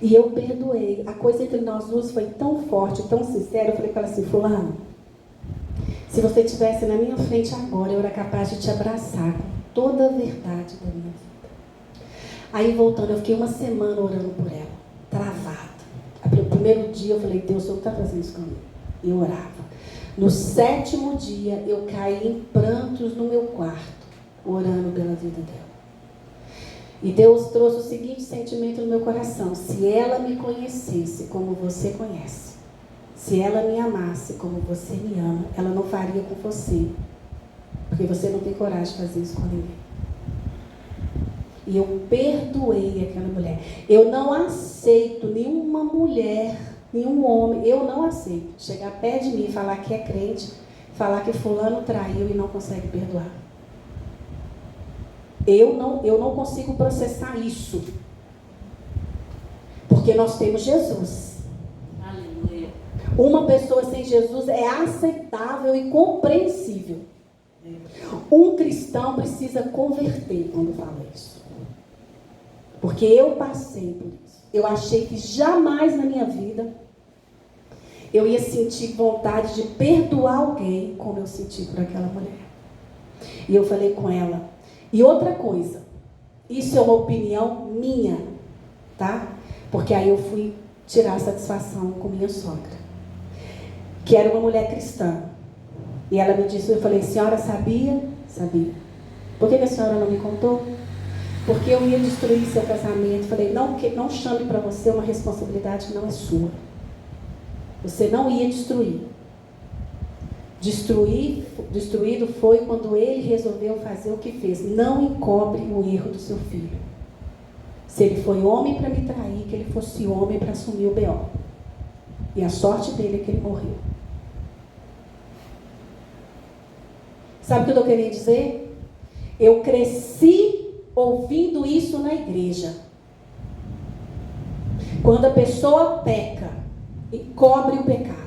E eu perdoei. A coisa entre nós duas foi tão forte, tão sincera. Eu falei para ela assim, fulano, se você estivesse na minha frente agora, eu era capaz de te abraçar com toda a verdade da minha vida. Aí voltando, eu fiquei 1 semana orando por ela, travada. O primeiro dia eu falei, Deus, o Senhor está fazendo isso comigo. E eu orava. No 7º dia, eu caí em prantos no meu quarto, orando pela vida dela. E Deus trouxe o seguinte sentimento no meu coração: se ela me conhecesse como você conhece, se ela me amasse como você me ama, ela não faria com você, porque você não tem coragem de fazer isso com ninguém. E eu perdoei aquela mulher. Eu não aceito nenhuma mulher, nenhum homem, eu não aceito chegar perto de mim e falar que é crente, falar que fulano traiu e não consegue perdoar. Eu não consigo processar isso. Porque nós temos Jesus. Aleluia. Uma pessoa sem Jesus é aceitável e compreensível. Um cristão precisa converter quando fala isso. Porque eu passei por isso. Eu achei que jamais na minha vida eu ia sentir vontade de perdoar alguém como eu senti por aquela mulher. E eu falei com ela. E outra coisa, isso é uma opinião minha, tá? Porque aí eu fui tirar satisfação com minha sogra, que era uma mulher cristã. E ela me disse, eu falei, senhora sabia? Sabia. Por que a senhora não me contou? Porque eu ia destruir seu casamento. Falei, não chame para você uma responsabilidade que não é sua. Você não ia destruir. Destruído foi quando ele resolveu fazer o que fez. Não encobre o erro do seu filho. Se ele foi homem para me trair, que ele fosse homem para assumir o B.O. E a sorte dele é que ele morreu. Sabe o que eu estou querendo dizer? Eu cresci ouvindo isso na igreja. Quando a pessoa peca, encobre o pecado.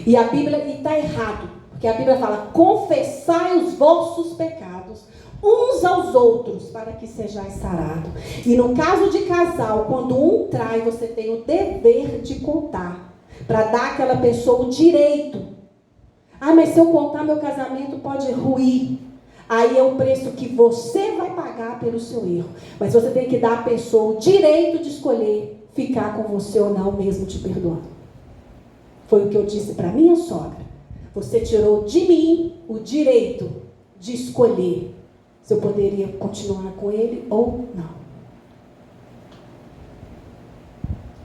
E a Bíblia está errado, porque a Bíblia fala, confessai os vossos pecados uns aos outros, para que sejais sarados. E no caso de casal, quando um trai, você tem o dever de contar, para dar àquela pessoa o direito. Ah, mas se eu contar, meu casamento pode ruir. Aí é o preço que você vai pagar pelo seu erro. Mas você tem que dar à pessoa o direito de escolher ficar com você ou não, mesmo te perdoando. Foi o que eu disse para minha sogra. Você tirou de mim o direito de escolher se eu poderia continuar com ele ou não.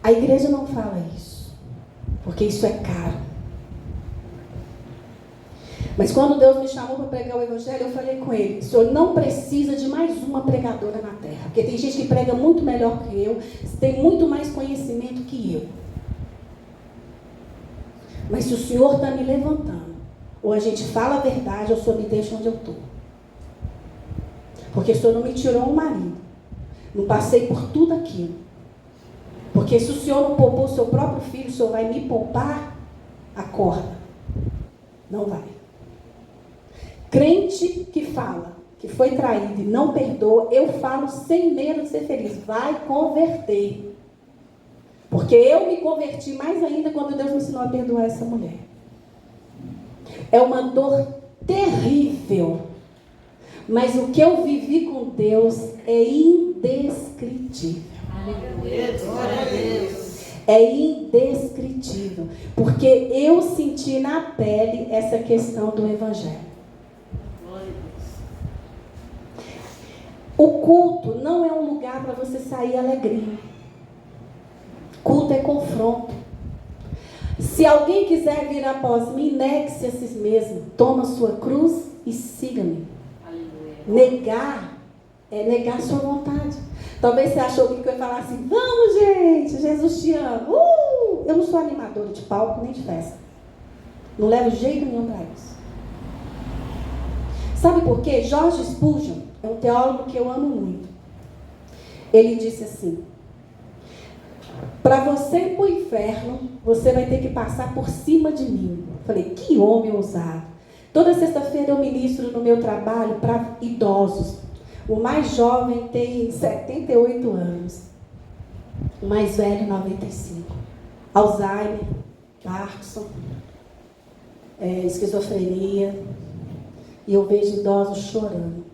A igreja não fala isso, porque isso é caro. Mas quando Deus me chamou para pregar o evangelho, eu falei com ele, o senhor não precisa de mais uma pregadora na terra, porque tem gente que prega muito melhor que eu, tem muito mais conhecimento que eu. Mas se o senhor está me levantando, ou a gente fala a verdade, ou o senhor me deixa onde eu estou. Porque o senhor não me tirou um marido, não passei por tudo aquilo. Porque se o senhor não poupou o seu próprio filho, o senhor vai me poupar? Acorda. Não vai. Crente que fala que foi traído e não perdoa, eu falo sem medo de ser feliz. Vai converter. Porque eu me converti mais ainda quando Deus me ensinou a perdoar essa mulher. É uma dor terrível. Mas o que eu vivi com Deus é indescritível. Aleluia, glória a Deus. É indescritível. Porque eu senti na pele essa questão do evangelho. O culto não é um lugar para você sair alegrinho. Culto é confronto. Se alguém quiser vir após mim, negue-se a si mesmo. Toma sua cruz e siga-me. Negar é negar sua vontade. Talvez você achou que eu ia falar assim, vamos gente, Jesus te ama. Eu não sou animadora de palco nem de festa. Não levo jeito nenhum para isso. Sabe por quê? George Spurgeon é um teólogo que eu amo muito. Ele disse assim, para você ir para o inferno, você vai ter que passar por cima de mim. Falei, que homem ousado. Toda sexta-feira eu ministro no meu trabalho para idosos. O mais jovem tem 78 anos. O mais velho, 95. Alzheimer, Parkinson, esquizofrenia. E eu vejo idosos chorando.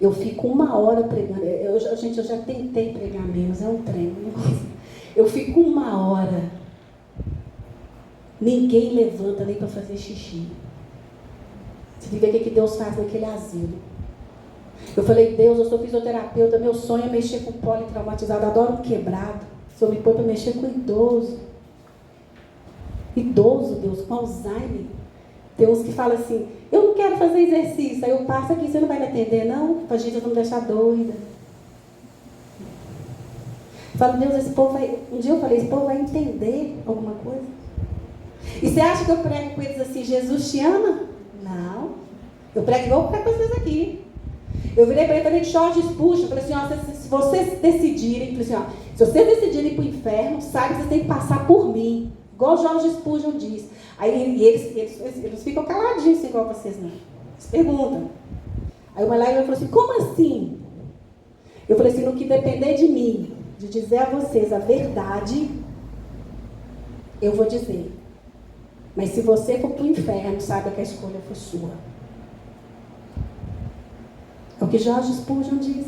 Eu fico 1 hora pregando. Gente, eu já tentei pregar menos, é um treino. Eu fico 1 hora. Ninguém levanta nem para fazer xixi. Você vê o que Deus faz naquele asilo. Eu falei, Deus, eu sou fisioterapeuta, meu sonho é mexer com politraumatizado, adoro um quebrado. O Senhor me põe para mexer com idoso. Idoso, Deus, com Alzheimer. Tem uns que falam assim, eu não quero fazer exercício, aí eu passo aqui, você não vai me atender, não? Para a gente não me deixar doida. Eu falo, Deus, esse povo vai... Um dia eu falei, esse povo vai entender alguma coisa? E você acha que eu prego com eles assim, Jesus te ama? Não. Eu prego igual eu prego com vocês aqui. Eu virei para ele e falei, George Spurgeon, falei assim, ó, se vocês decidirem, falei assim, ó, se vocês decidirem ir para o inferno, sabe que vocês têm que passar por mim. Igual George Spurgeon diz. Aí eles ficam caladinhos igual vocês não. Eles perguntam. Aí uma lágrima falou assim, como assim? Eu falei assim, no que depender de mim, de dizer a vocês a verdade, eu vou dizer. Mas se você for para o inferno, saiba que a escolha foi sua. É o que George Spurgeon diz.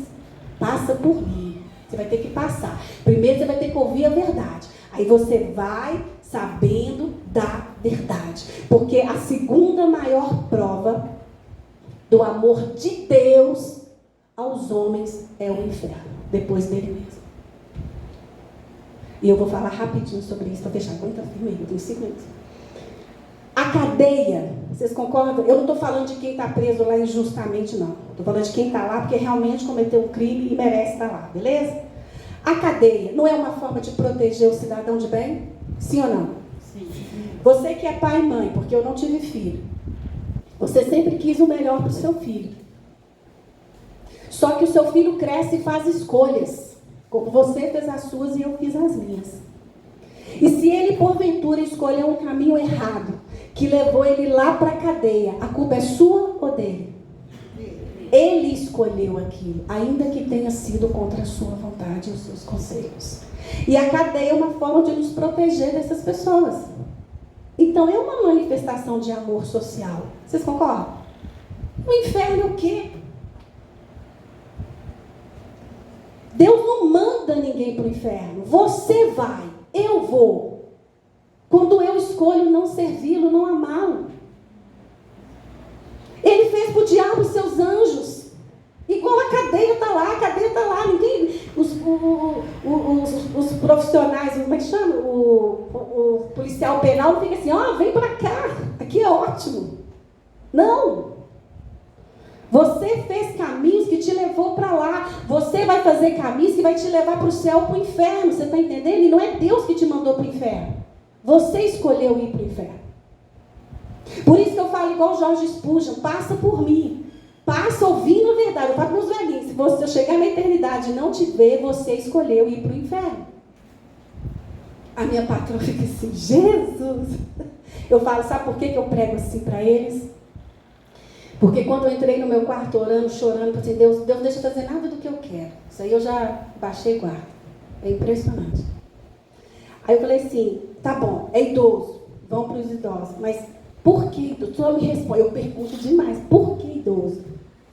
Passa por mim. Você vai ter que passar. Primeiro você vai ter que ouvir a verdade. Aí você vai sabendo da verdade. Porque a segunda maior prova do amor de Deus aos homens é o inferno. Depois dele mesmo. E eu vou falar rapidinho sobre isso para fechar. Aguenta firme, eu tenho 5 minutos. A cadeia, vocês concordam? Eu não estou falando de quem está preso lá injustamente, não. Estou falando de quem está lá porque realmente cometeu um crime e merece estar lá, beleza? A cadeia não é uma forma de proteger o cidadão de bem? Sim ou não? Sim. Você que é pai e mãe, porque eu não tive filho, você sempre quis o melhor para o seu filho. Só que o seu filho cresce e faz escolhas, como você fez as suas e eu fiz as minhas. E se ele, porventura, escolheu um caminho errado, que levou ele lá para a cadeia, a culpa é sua ou dele? Ele escolheu aquilo, ainda que tenha sido contra a sua vontade e os seus conselhos. E a cadeia é uma forma de nos proteger dessas pessoas. Então é uma manifestação de amor social. Vocês concordam? O inferno é o quê? Deus não manda ninguém para o inferno. Você vai, eu vou. Quando eu escolho não servi-lo, não amá-lo. Ele fez para o diabo os seus anjos. Igual a cadeia está lá, a cadeia está lá. Ninguém, os profissionais, como é que chama? O policial penal não fica assim, ó, vem para cá, aqui é ótimo. Não. Você fez caminhos que te levou para lá. Você vai fazer caminhos que vai te levar para o céu, para o inferno. Você está entendendo? E não é Deus que te mandou para o inferno. Você escolheu ir para o inferno. Por isso que eu falo igual George Spurgeon, passa por mim. Passa ouvindo a verdade. Eu falo para os velhinhos, se você chegar na eternidade e não te ver, você escolheu ir para o inferno. A minha patroa fica assim, Jesus! Eu falo, sabe por que eu prego assim para eles? Porque quando eu entrei no meu quarto orando, chorando, eu falei, Deus deixa eu fazer nada do que eu quero. Isso aí eu já baixei guarda. É impressionante. Aí eu falei assim, tá bom, é idoso, vão para os idosos, mas por que? Tu só me responde, eu pergunto demais, por que idoso?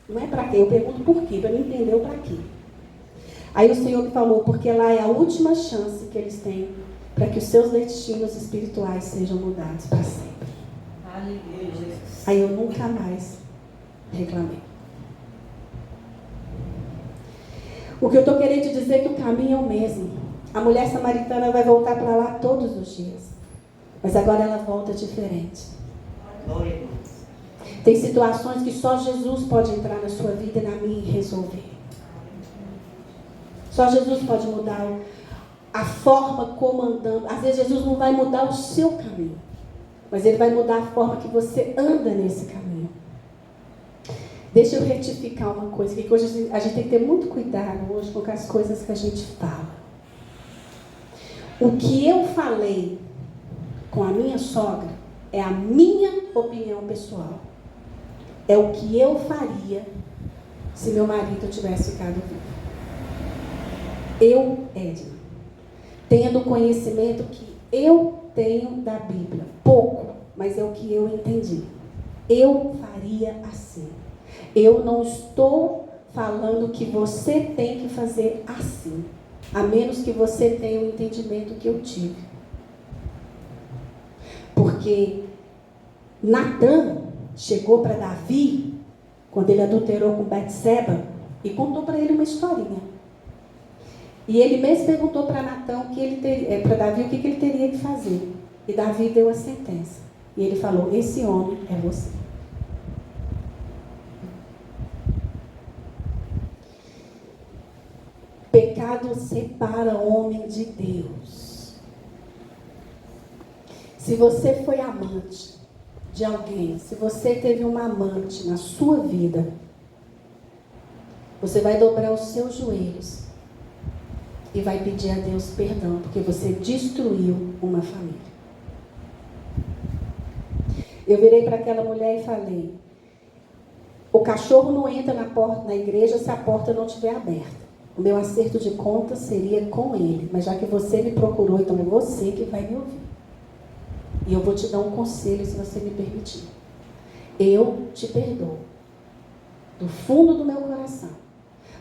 Não é para quê, eu pergunto por quê, para me entender o para quê. Aí o Senhor me falou, porque lá é a última chance que eles têm para que os seus destinos espirituais sejam mudados para sempre. Aleluia, Jesus. Aí eu nunca mais reclamei. O que eu estou querendo dizer é que o caminho é o mesmo. A mulher samaritana vai voltar para lá todos os dias. Mas agora ela volta diferente. Tem situações que só Jesus pode entrar na sua vida e na minha e resolver. Só Jesus pode mudar a forma como andando. Às vezes Jesus não vai mudar o seu caminho, mas Ele vai mudar a forma que você anda nesse caminho. Deixa eu retificar uma coisa, que hoje a gente tem que ter muito cuidado hoje com as coisas que a gente fala. O que eu falei com a minha sogra é a minha opinião pessoal. É o que eu faria se meu marido tivesse ficado vivo. Eu, Edna, tendo o conhecimento que eu tenho da Bíblia, pouco, mas é o que eu entendi. Eu faria assim. Eu não estou falando que você tem que fazer assim, a menos que você tenha o entendimento que eu tive. Porque Natan chegou para Davi, quando ele adulterou com Betseba, e contou para ele uma historinha. E ele mesmo perguntou para para Davi o que ele teria que fazer. E Davi deu a sentença. E ele falou: esse homem é você. Pecado separa o homem de Deus. Se você foi amante de alguém, se você teve uma amante na sua vida, você vai dobrar os seus joelhos e vai pedir a Deus perdão, porque você destruiu uma família. Eu virei para aquela mulher e falei: o cachorro não entra na igreja se a porta não estiver aberta. O meu acerto de contas seria com ele, mas já que você me procurou, então é você que vai me ouvir. E eu vou te dar um conselho, se você me permitir. Eu te perdoo, do fundo do meu coração.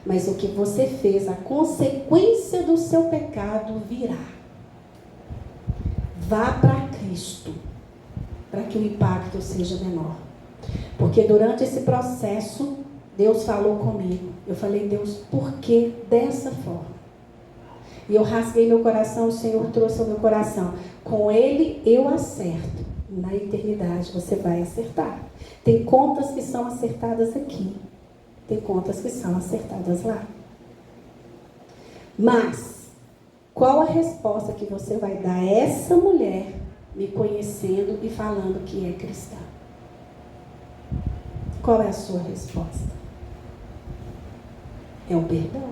Mas o que você fez, a consequência do seu pecado virá. Vá para Cristo, para que o impacto seja menor. Porque durante esse processo, Deus falou comigo. Eu falei: Deus, por que dessa forma? E eu rasguei meu coração, o Senhor trouxe ao meu coração: com Ele eu acerto. Na eternidade você vai acertar. Tem contas que são acertadas aqui. Tem contas que são acertadas lá. Mas, qual a resposta que você vai dar a essa mulher, me conhecendo e falando que é cristã? Qual é a sua resposta? É o perdão.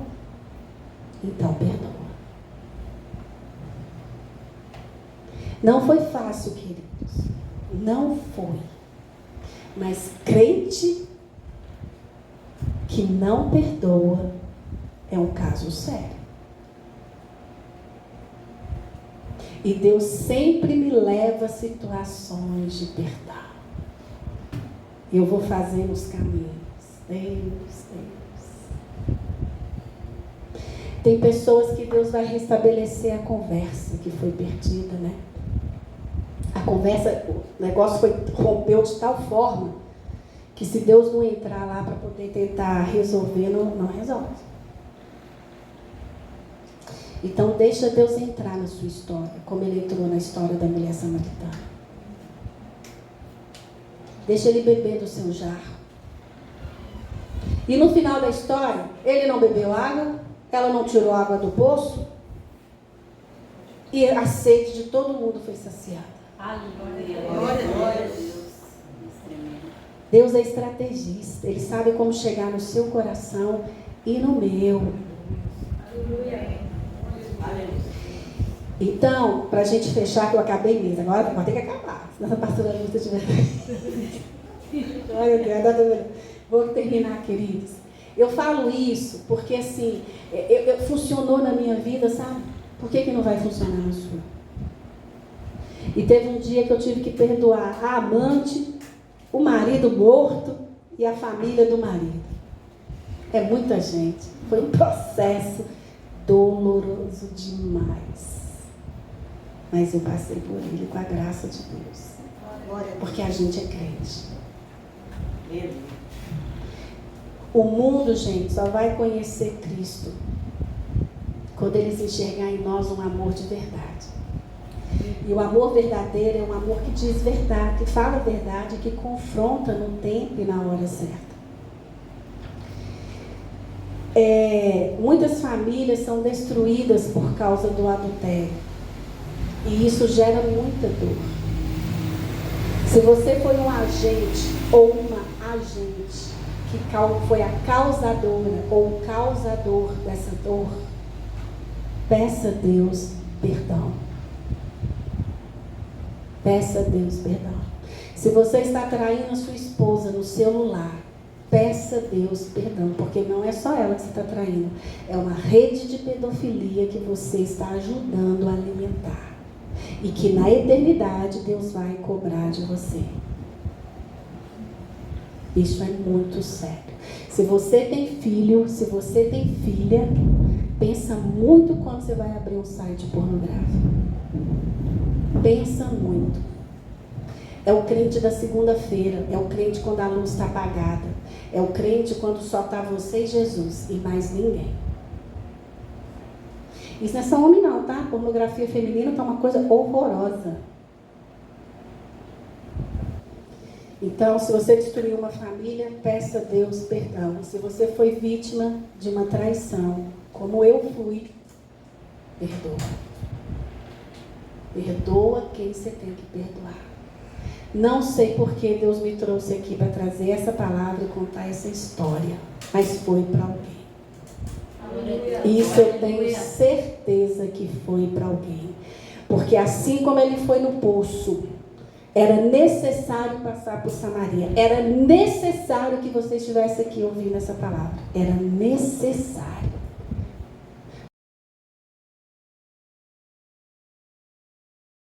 Então, perdoa. Não foi fácil, queridos. Não foi. Mas crente que não perdoa é um caso sério. E Deus sempre me leva a situações de perdão. Eu vou fazendo os caminhos. Deus. Tem pessoas que Deus vai restabelecer a conversa que foi perdida, né? A conversa, o negócio rompeu de tal forma que se Deus não entrar lá para poder tentar resolver, não resolve. Então deixa Deus entrar na sua história, como Ele entrou na história da mulher samaritana. Deixa Ele beber do seu jarro. E no final da história, ele não bebeu água, ela não tirou água do poço, e a sede de todo mundo foi saciada. Glória a Deus. Deus é estrategista. Ele sabe como chegar no seu coração e no meu. Então, para a gente fechar, que eu acabei mesmo. Agora vai ter que acabar. Senão a pastora Lúcia tiver. Olha, Deus, vou terminar, queridos. Eu falo isso porque, assim, funcionou na minha vida, sabe? Por que não vai funcionar na sua? E teve um dia que eu tive que perdoar a amante, o marido morto e a família do marido. É muita gente. Foi um processo doloroso demais. Mas eu passei por ele com a graça de Deus. Porque a gente é crente. O mundo, gente, só vai conhecer Cristo quando eles enxergarem em nós um amor de verdade. E o amor verdadeiro é um amor que diz verdade, que fala a verdade, que confronta no tempo e na hora certa. Muitas famílias são destruídas por causa do adultério. E isso gera muita dor. Se você foi um agente ou uma agente que foi a causadora ou o causador dessa dor, peça a Deus perdão. Peça a Deus perdão. Se você está traindo a sua esposa no celular, peça a Deus perdão, porque não é só ela que você está traindo, é uma rede de pedofilia que você está ajudando a alimentar. E que na eternidade Deus vai cobrar de você. Isso é muito sério. Se você tem filho, se você tem filha, pensa muito quando você vai abrir um site pornográfico. Pensa muito. É o crente da segunda-feira, é o crente quando a luz está apagada, é o crente quando só está você e Jesus e mais ninguém. Isso não é só homem não, tá? Pornografia feminina está uma coisa horrorosa. Então, se você destruiu uma família, peça a Deus perdão. Se você foi vítima de uma traição, como eu fui, perdoa. Perdoa quem você tem que perdoar. Não sei por que Deus me trouxe aqui para trazer essa palavra e contar essa história, mas foi para alguém. Isso eu tenho certeza que foi para alguém. Porque assim como ele foi no poço, era necessário passar por Samaria. Era necessário que você estivesse aqui ouvindo essa palavra. Era necessário.